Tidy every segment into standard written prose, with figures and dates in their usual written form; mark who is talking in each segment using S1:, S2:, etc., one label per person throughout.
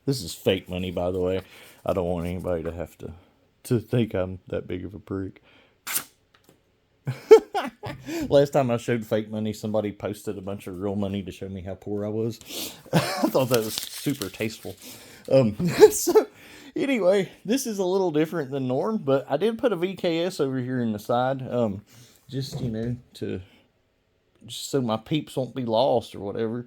S1: This is fake money, by the way. I don't want anybody to have to think I'm that big of a prick. Last time I showed fake money, somebody posted a bunch of real money to show me how poor I was. I thought that was super tasteful. So, anyway, this is a little different than norm, but I did put a VKS over here in the side, just, just so my peeps won't be lost or whatever.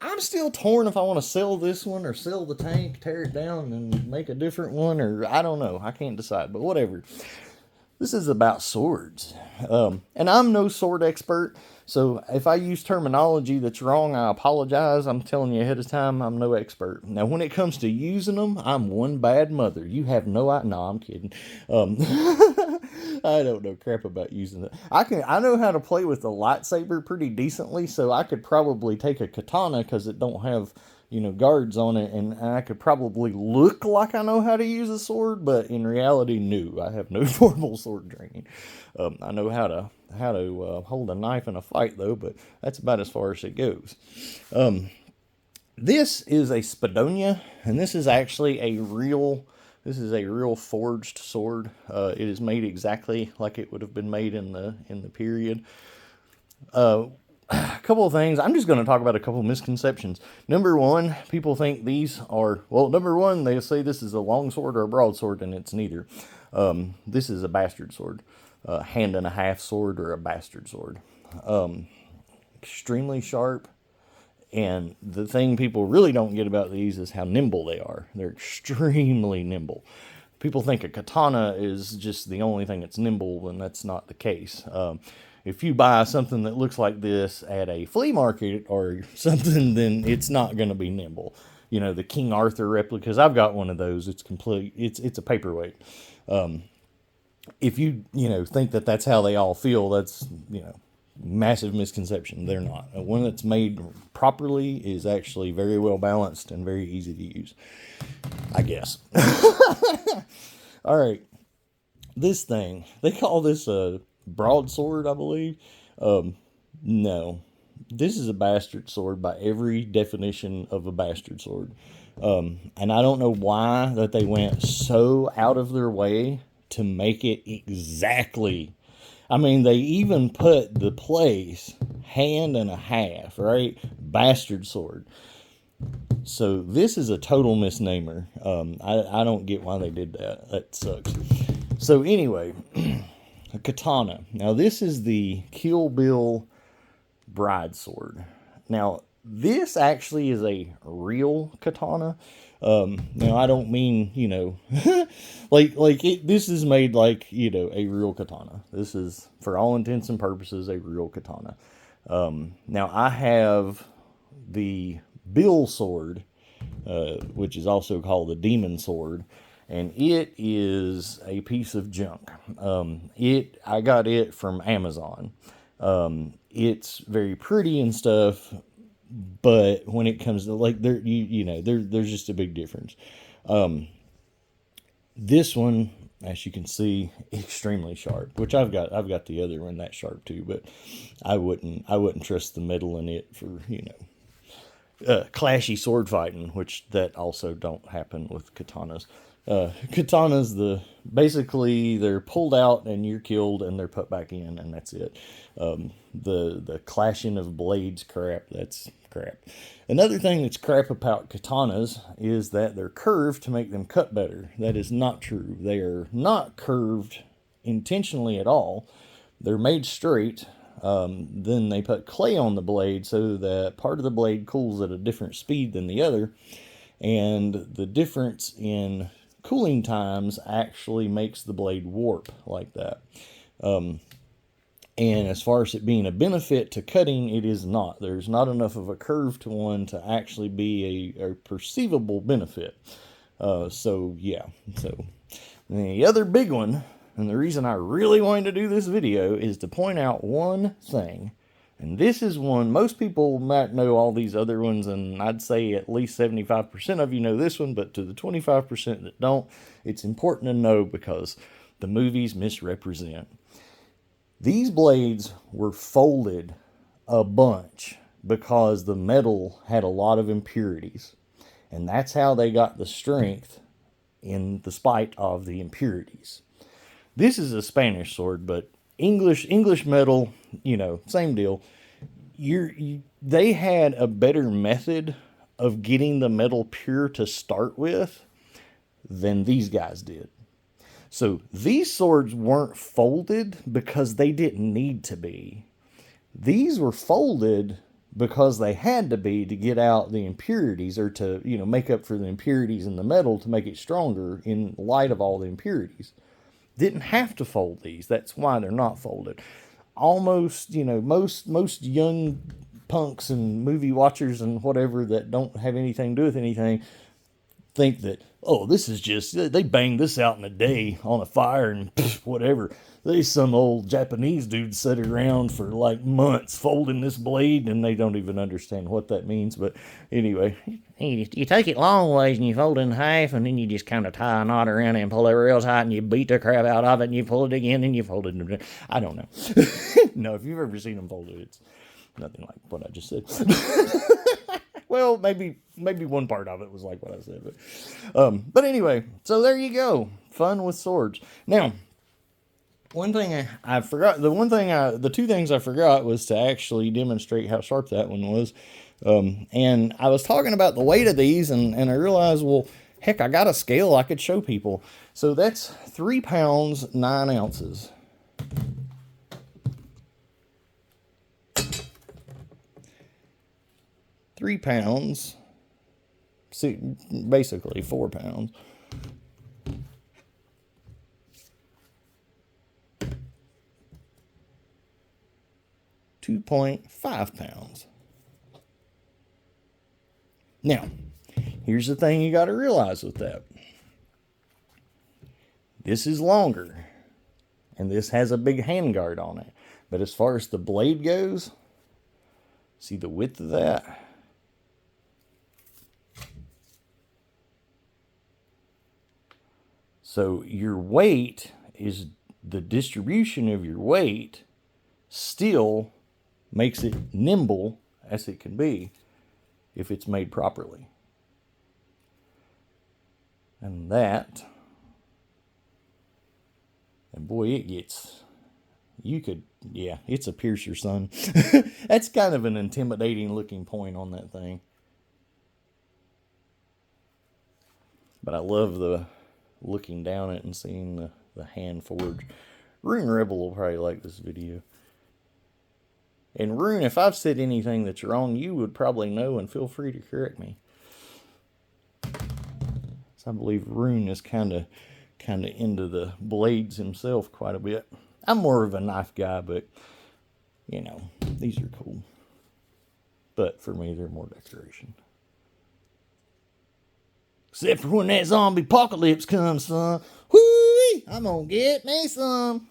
S1: I'm still torn if I want to sell this one or sell the tank, tear it down, and make a different one, or I don't know. I can't decide, but whatever. This is about swords. And I'm no sword expert, so if I use terminology that's wrong, I apologize. I'm telling you ahead of time, I'm no expert. Now, when it comes to using them, I'm one bad mother. You have no idea. No, I'm kidding. I don't know crap about using it. I know how to play with a lightsaber pretty decently, so I could probably take a katana because it don't have guards on it, and I could probably look like I know how to use a sword, but in reality, no, I have no formal sword training. I know how to hold a knife in a fight, though, but that's about as far as it goes. This is a Spadona, and this is actually a real forged sword. It is made exactly like it would have been made in the period. A couple of things. I'm just going to talk about a couple of misconceptions. Number one, people think these are, number one, they say this is a long sword or a broadsword, and it's neither. This is a bastard sword. Hand and a half sword or a bastard sword. Extremely sharp. And the thing people really don't get about these is how nimble they are. They're extremely nimble. People think a katana is just the only thing that's nimble, and that's not the case. If you buy something that looks like this at a flea market or something, then it's not going to be nimble. The King Arthur replicas, I've got one of those. It's complete. It's a paperweight. If you think that that's how they all feel, that's massive misconception. They're not. One that's made properly is actually very well balanced and very easy to use, I guess. All right, this thing, they call this a broadsword, I believe. No, this is a bastard sword by every definition of a bastard sword. And I don't know why that they went so out of their way to make it exactly. I mean, they even put the place hand and a half, right? Bastard sword. So this is a total misnomer. I don't get why they did that. That sucks. So anyway, a katana. Now this is the Kill Bill broadsword. Now this actually is a real katana. Now I don't mean this is made like a real katana. This is for all intents and purposes a real katana. Now I have the Bill sword, which is also called the demon sword, and it is a piece of junk. I got it from Amazon. It's very pretty and stuff, but when it comes to there's just a big difference. This one, as you can see, extremely sharp, which I've got the other one that sharp too, but I wouldn't trust the metal in it for clashy sword fighting, which that also don't happen with katanas. Katanas, basically they're pulled out and you're killed and they're put back in and that's it. The clashing of blades crap, that's crap. Another thing that's crap about katanas is that they're curved to make them cut better. That is not true. They are not curved intentionally at all. They're made straight. Then they put clay on the blade so that part of the blade cools at a different speed than the other. And the difference in cooling times actually makes the blade warp like that. And as far as it being a benefit to cutting, it is not. There's not enough of a curve to one to actually be a perceivable benefit. So the other big one, and the reason I really wanted to do this video, is to point out one thing. And this is one, most people might know all these other ones, and I'd say at least 75% of you know this one, but to the 25% that don't, it's important to know because the movies misrepresent. These blades were folded a bunch because the metal had a lot of impurities. And that's how they got the strength in the spite of the impurities. This is a Spanish sword, but English metal, same deal. They had a better method of getting the metal pure to start with than these guys did. So these swords weren't folded because they didn't need to be. These were folded because they had to be to get out the impurities, or to, make up for the impurities in the metal to make it stronger in light of all the impurities. Didn't have to fold these. That's why they're not folded. Almost, most young punks and movie watchers and whatever that don't have anything to do with anything think that, oh, this is just, they banged this out in a day on a fire and whatever. There's some old Japanese dude sat around for like months folding this blade, and they don't even understand what that means. But anyway, you take it long ways and you fold it in half, and then you just kind of tie a knot around it and pull it real tight, and you beat the crap out of it, and you pull it again, and you fold it. I don't know. No, if you've ever seen them fold it, it's nothing like what I just said. Well, maybe one part of it was like what I said, but anyway, so there you go. Fun with swords. Now, one thing I forgot, the two things I forgot was to actually demonstrate how sharp that one was. And I was talking about the weight of these, and I realized, well, heck, I got a scale I could show people. So that's 3 pounds, 9 ounces. £3, basically 4 pounds. £2.5. Now, here's the thing you got to realize with that. This is longer, and this has a big handguard on it. But as far as the blade goes, see the width of that? So your weight is, the distribution of your weight still makes it nimble as it can be if it's made properly. And that, and boy, it gets, it's a piercer, son. That's kind of an intimidating looking point on that thing. But I love the looking down it and seeing the hand forge. Rune Rebel will probably like this video. And Rune, if I've said anything that's wrong, you would probably know, and feel free to correct me. So I believe Rune is kind of into the blades himself quite a bit. I'm more of a knife guy, but these are cool. But for me, they're more decoration. Except for when that zombie apocalypse comes, son. Whoo! I'm gonna get me some.